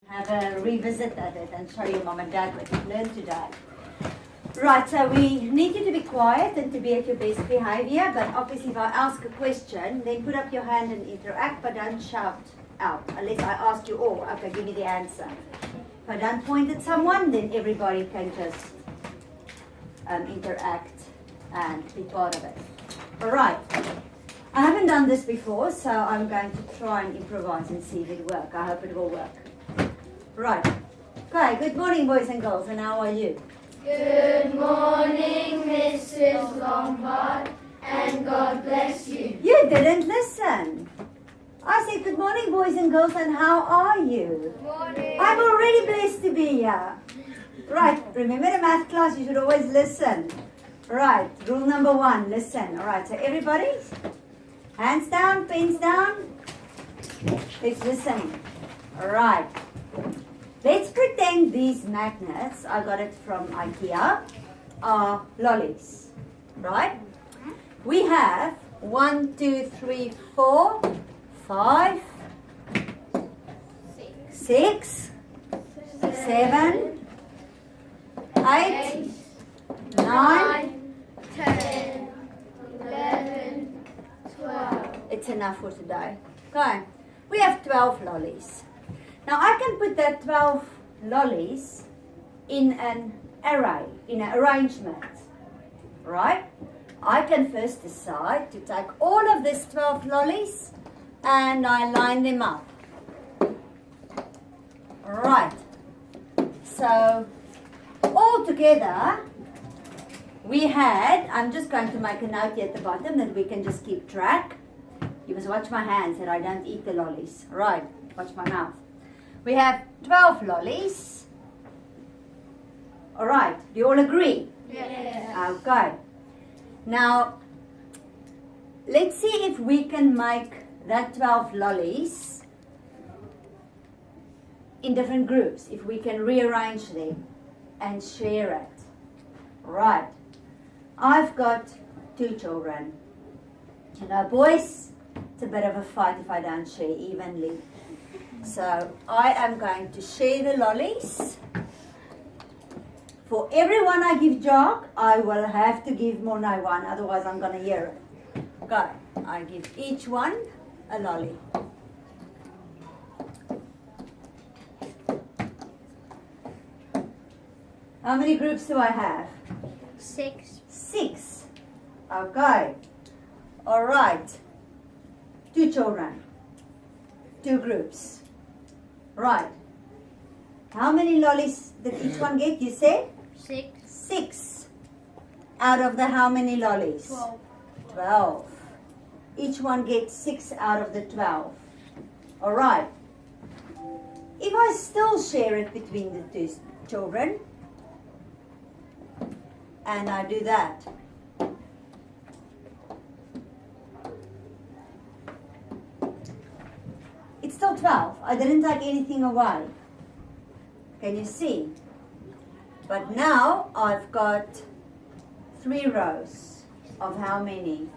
Have a revisit at it and show your mom and dad what you've learned today. Right, so we need you to be quiet and to be at your best behavior, but obviously if I ask a question, then put up your hand and interact, but don't shout out unless I ask you all, okay, give me the answer. If I don't point at someone, then everybody can just interact and be part of it. Alright, I haven't done this before, so I'm going to try and improvise and see if it works. I hope it will work. Right. Okay, good morning boys and girls, and how are you? Good morning, Mrs. Lombard, and God bless you. You didn't listen. I said good morning boys and girls, and how are you? Good morning. I'm already blessed to be here. Right, remember the math class, you should always listen. Right, rule number 1, listen. Alright, so everybody, hands down, pens down. Let's listen. Alright. Let's pretend these magnets, I got it from IKEA, are lollies, right? We have 1, 2, 3, 4, 5, 6, 7, 8, 9. 10, 11, 12. It's enough for today. Okay, we have 12 lollies. Now I can put that 12 lollies in an array, in an arrangement, right? I can first decide to take all of these 12 lollies and I line them up. Right, so all together we had, I'm just going to make a note here at the bottom that we can just keep track. You must watch my hands that I don't eat the lollies. Right, watch my mouth. We have 12 lollies. All right, do you all agree? Yes. Okay. Now, let's see if we can make that 12 lollies in different groups, if we can rearrange them and share it. Right. I've got 2 children. You know, boys, it's a bit of a fight if I don't share evenly. So I am going to share the lollies. For everyone I give jog, I will have to give more than one, otherwise I'm going to hear it. Okay, I give each one a lolly. How many groups do I have? 6. 6. Okay. All right. 2 children. 2 groups. Right. How many lollies did each one get? You said? 6. 6. Out of the how many lollies? 12. 12. Each one gets 6 out of the 12. All right. If I still share it between the 2 children, and I do that, it's still 12. I didn't take anything away. Can you see? But now I've got 3 rows of how many?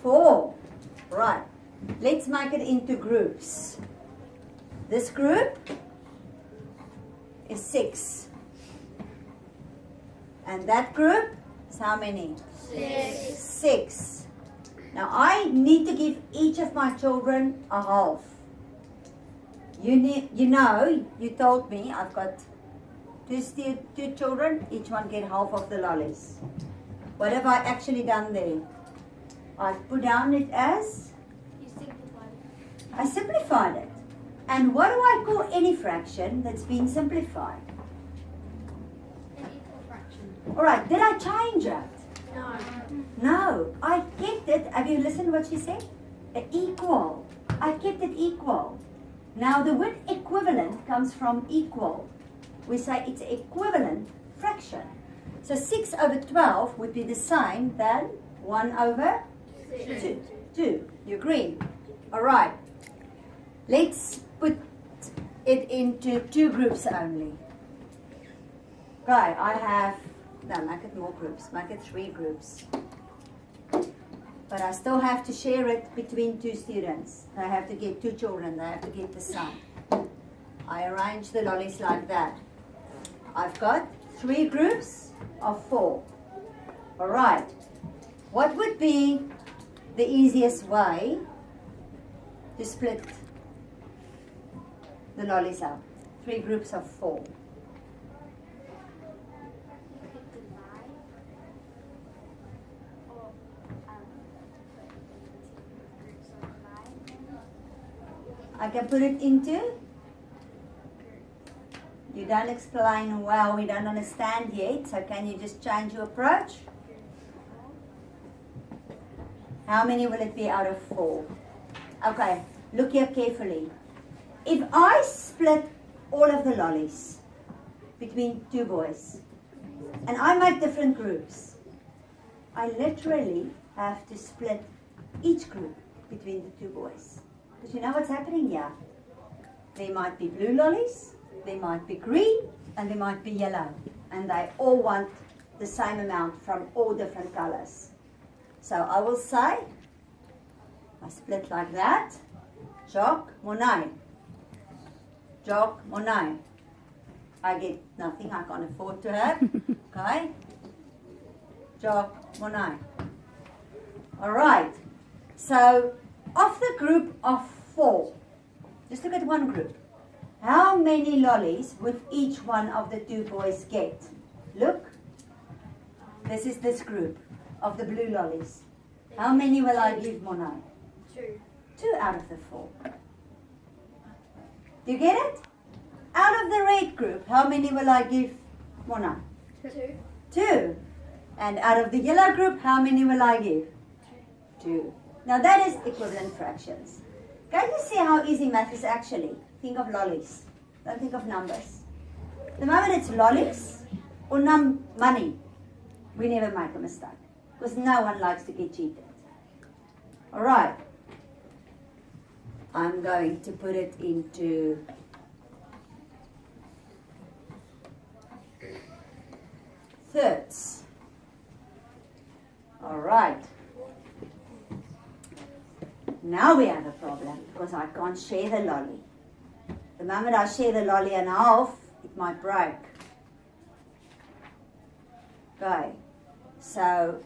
4. Right. Let's make it into groups. This group is 6. And that group is how many? 6. 6. Now I need to give each of my children a half. You told me I've got 2 children, each one get half of the lollies. What have I actually done there? I've put down it as? You simplified it. I simplified it. And what do I call any fraction that's been simplified? An equal fraction. Alright, did I change it? No. No, I kept it. Have you listened what she said? Equal. I kept it equal. Now the word equivalent comes from equal. We say it's equivalent fraction. So 6 over 12 would be the same than 1 over 2. 2. You agree? Alright. Let's put it into 2 groups only. Okay, I have, no, make it more groups. Make it 3 groups. But I still have to share it between 2 students. They have to get 2 children. They have to get the same. I arrange the lollies like that. I've got 3 groups of 4. All right. What would be the easiest way to split the lollies up? 3 groups of 4. You could divide or groups of 5. I can put it into. You don't explain well, we don't understand yet, so can you just change your approach? How many will it be out of 4? Okay, look here carefully. If I split all of the lollies between 2 boys, and I make different groups, I literally have to split each group between the 2 boys. Because you know what's happening here? There might be blue lollies, there might be green, and there might be yellow. And they all want the same amount from all different colors. So I will say, I split like that. Jock, Monet. Jock, Monet. I get nothing I can't afford to have. Okay? Jock, Monet. Alright. So, of the group of 4, just look at one group. How many lollies would each one of the 2 boys get? Look. This is this group of the blue lollies. How many will I give Monet? 2. 2 out of the 4. Do you get it? Out of the red group, how many will I give Monet? 2. 2. And out of the yellow group, how many will I give? 2. Now that is equivalent fractions. Can you see how easy math is actually? Think of lollies. Don't think of numbers. The moment it's lollies or money, we never make a mistake. Because no one likes to get cheated. Alright. I'm going to put it into thirds. Alright. Now we have a problem because I can't share the lolly. The moment I share the lolly in half, it might break. Okay. So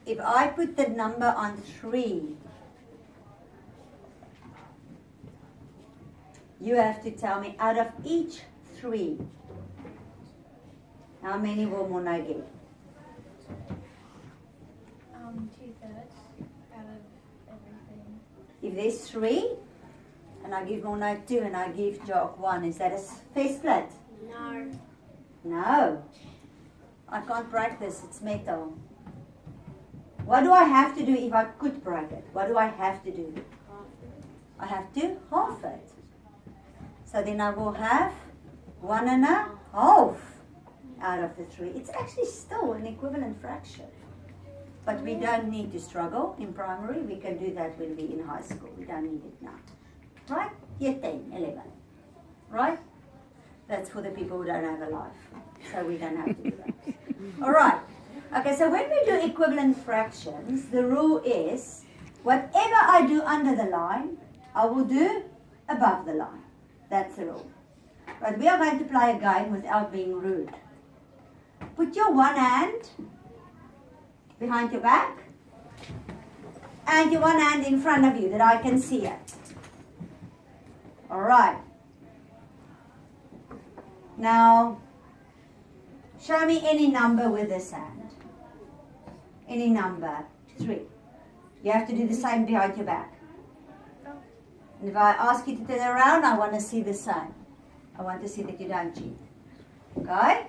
if I put the number on 3, you have to tell me out of each 3, how many will Monet get? 2/3 out of everything. If there's 3, and I give Monet 2 and I give Jock 1, is that a fair split? No. No. I can't break this, it's metal. What do I have to do if I could break it? What do I have to do? I have to half it. So then I will have 1.5 out of the 3. It's actually still an equivalent fraction. But we don't need to struggle in primary. We can do that when we're in high school. We don't need it now. Right? Year 10, 11. Right? That's for the people who don't have a life. So we don't have to do that. All right. Okay, so when we do equivalent fractions, the rule is whatever I do under the line, I will do above the line. That's the rule. But we are going to play a game without being rude. Put your one hand behind your back and your one hand in front of you that I can see it. All right. Now, show me any number with this hand. Any number. 3. You have to do the same behind your back. And if I ask you to turn around, I want to see the same. I want to see that you don't cheat. Okay?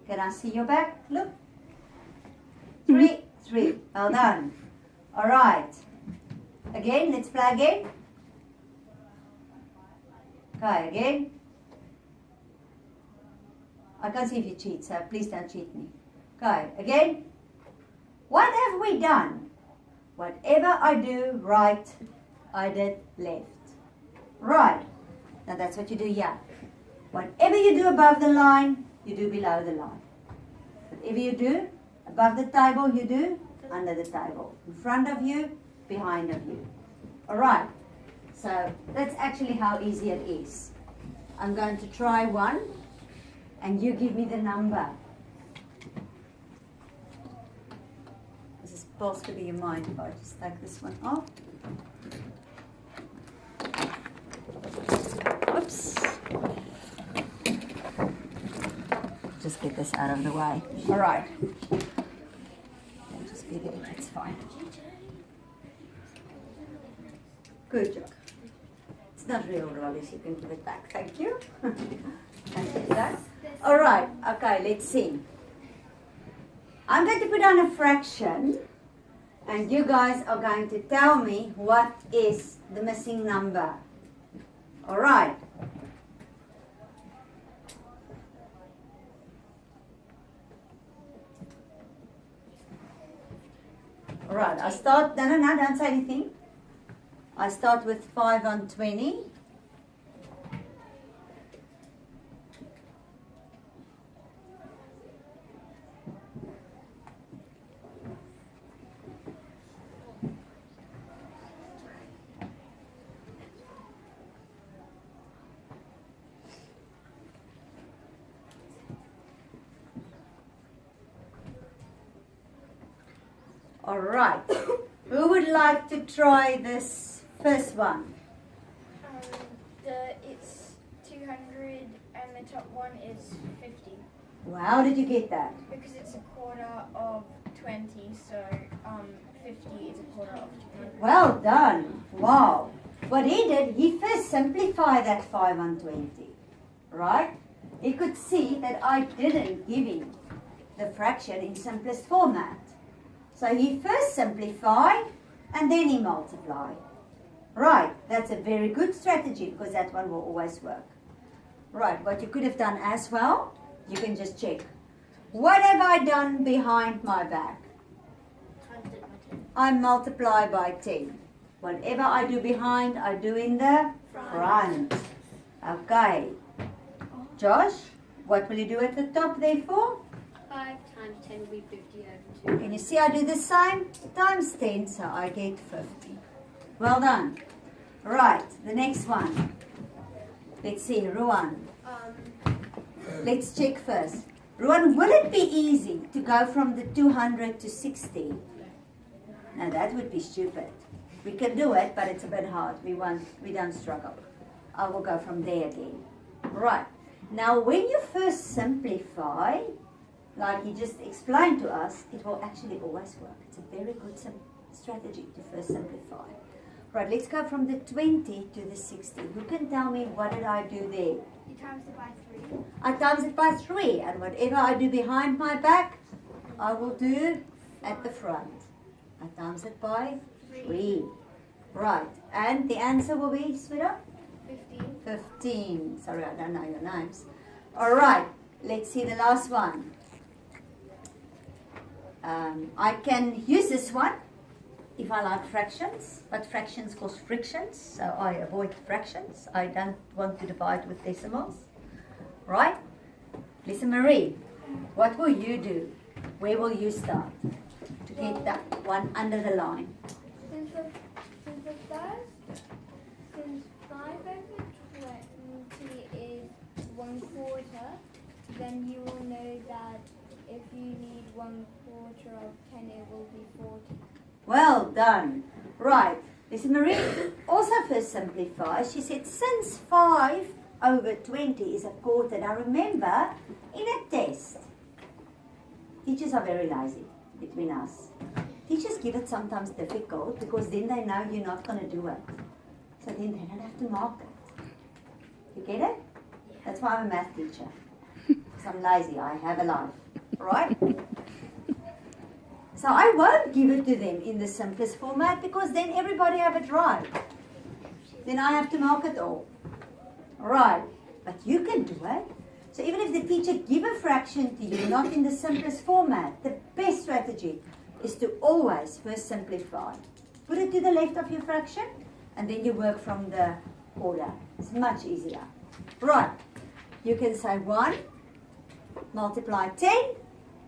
Can I see your back? Look. 3, 3. Well done. All right. Again, let's play again. Okay, again. I can't see if you cheat, so please don't cheat me. Okay, again. What have we done? Whatever I do right, I did left. Right. Now that's what you do here. Whatever you do above the line, you do below the line. Whatever you do above the table, you do under the table. In front of you, behind of you. Alright, so that's actually how easy it is. I'm going to try one, and you give me the number. This is possibly your mind if I just take this one off. Oops. Just get this out of the way. Alright. Just be there, it's fine. Good job. It's not real rubbish, you can give it back. Thank you. Thank you for that. Alright, okay, let's see. I'm going to put on a fraction, and you guys are going to tell me what is the missing number. Alright. Alright, I start, no, don't say anything. I start with 5 on 20. All right. Who would like to try this first one? It's 200 and the top one is 50. Well, how did you get that? Because it's a quarter of 20, so 50 is a quarter of 200. Well done. Wow. What he did, he first simplified that 5 on 20. Right? He could see that I didn't give him the fraction in simplest format. So he first simplified and then he multiplied. Right, that's a very good strategy because that one will always work. Right, what you could have done as well, you can just check. What have I done behind my back? I multiply by 10. Whatever I do behind, I do in the front. Okay. Josh, what will you do at the top therefore? 5 times 10 will be 50 over 2. Can you see I do the same? Times 10, so I get 50. Well done. Right, the next one. Let's see, Ruan. Let's check first. Ruan, will it be easy to go from the 200 to 60? No, that would be stupid. We can do it, but it's a bit hard. We don't struggle. I will go from there again. Right. Now, when you first simplify, like he just explained to us, it will actually always work. It's a very good strategy to first simplify. Right, let's go from the 20 to the 60. Who can tell me what did I do there? You times it by 3. I times it by 3, and whatever I do behind my back, I will do at the front. I times it by 3. Right, and the answer will be, sweetheart? 15. 15. Sorry, I don't know your names. All right, let's see the last one. I can use this one if I like fractions, but fractions cause frictions, so I avoid fractions. I don't want to divide with decimals. Right? Listen, Marie, what will you do? Where will you start to get that one under the line? Since the first, since 5 over 20 is 1/4, then you will know that if you need 1/4 of 10, it will be 40. Well done. Right. Listen, Marie also first simplifies. She said, since 5 over 20 is a quarter. Now remember, in a test, teachers are very lazy between us. Teachers give it sometimes difficult because then they know you're not going to do it. So then they don't have to mark it. You get it? That's why I'm a math teacher. Because I'm lazy. I have a life. Right? So I won't give it to them in the simplest format because then everybody have it right. Then I have to mark it all. Right. But you can do it. So even if the teacher give a fraction to you, not in the simplest format, the best strategy is to always first simplify. Put it to the left of your fraction and then you work from the order. It's much easier. Right. You can say 1 multiply 10.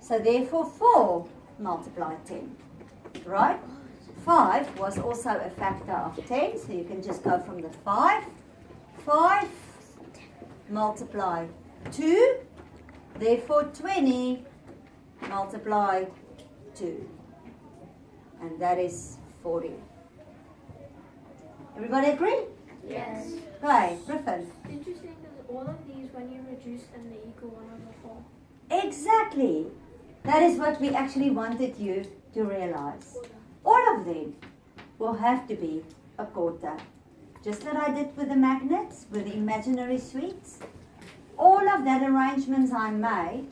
So therefore 4 multiply 10. Right? 5 was also a factor of 10, so you can just go from the 5. 5 multiply 2, therefore 20 multiply 2. And that is 40. Everybody agree? Yes. Right, Griffin. Did you say that all of these, when you reduce them, they equal 1/4? Exactly. That is what we actually wanted you to realize. All of them will have to be a quarter. Just like I did with the magnets, with the imaginary sweets. All of that arrangements I made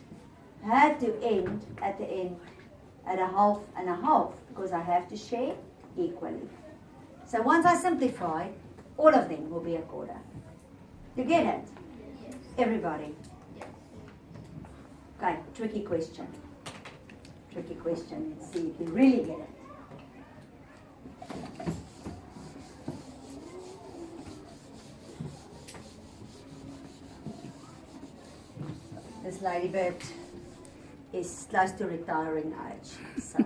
had to end at the end at a half and a half, because I have to share equally. So once I simplify, all of them will be a quarter. You get it? Yes. Everybody? Yes. Okay, tricky question. Tricky question. Let's see if you really get it. This ladybird is close to retiring age, so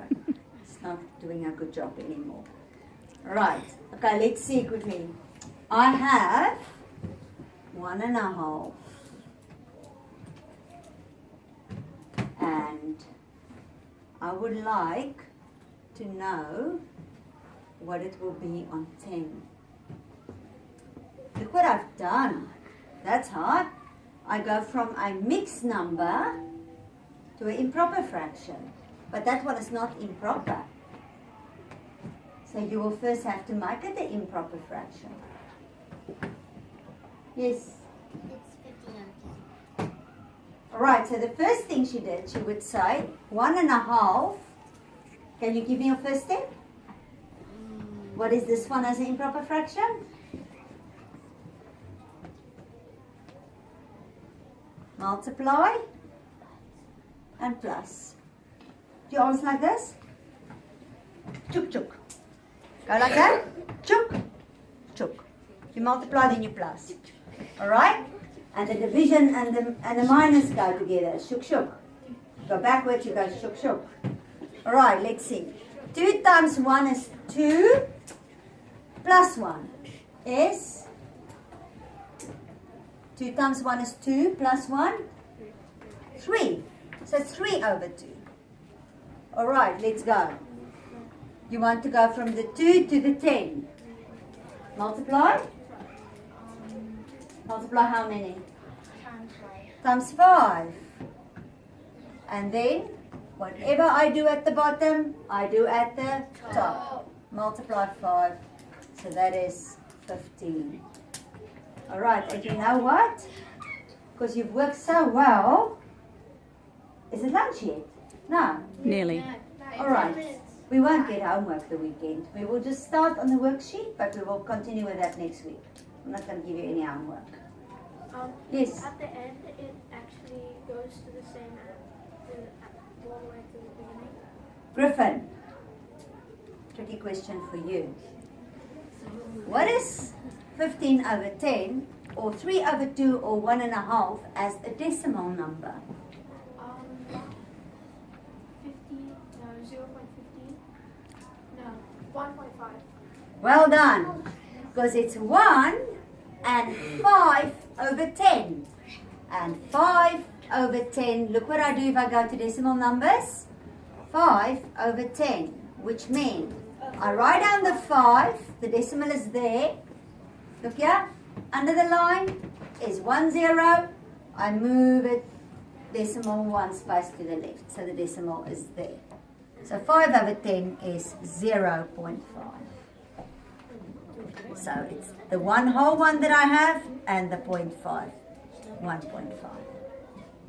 it's not doing a good job anymore. Right, okay, let's see quickly. I have 1.5. And I would like to know what it will be on 10. Look what I've done. That's hard. I go from a mixed number to an improper fraction. But that one is not improper. So you will first have to make it an improper fraction. Yes? It's 50 over 10. Alright, so the first thing she did, she would say 1.5. Can you give me your first step? What is this one as an improper fraction? Multiply and plus. Do you always like this? Chuk chuk. Go like that? Chuk chuk. You multiply, then you plus. Alright? And the division and the minus go together. Shuk shuk. Go backwards, you go shuk shuk. Alright, let's see. 2 times 1 is 2. Plus 1 is 2 times 1 is 2. Plus 1? 3. So 3 over 2. Alright, let's go. You want to go from the 2 to the 10. Multiply? Multiply how many? Times 5. And then, whatever I do at the bottom, I do at the top. Multiply 5. So that is 15. Alright, and you know what? Because you've worked so well. Is it lunch yet? No. Nearly. Alright. We won't get homework the weekend. We will just start on the worksheet, but we will continue with that next week. I'm not going to give you any homework. Yes. At the end, it actually goes to the same all the way to the beginning. Griffin, tricky question for you. What is 15 over 10 or 3 over 2 or 1.5 as a decimal number? 1.5. Well done. Because it's 1 and 5 over 10. And 5 over 10, look what I do if I go to decimal numbers. 5 over 10, which means I write down the 5, the decimal is there. Look here, under the line is 1 0. I move it decimal 1 space to the left, so the decimal is there. So 5 over 10 is 0.5. So it's the one whole one that I have and the 0.5, 1.5.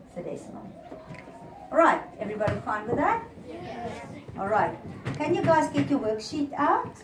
It's the decimal. All right, everybody fine with that? Yes. All right. Can you guys get your worksheet out?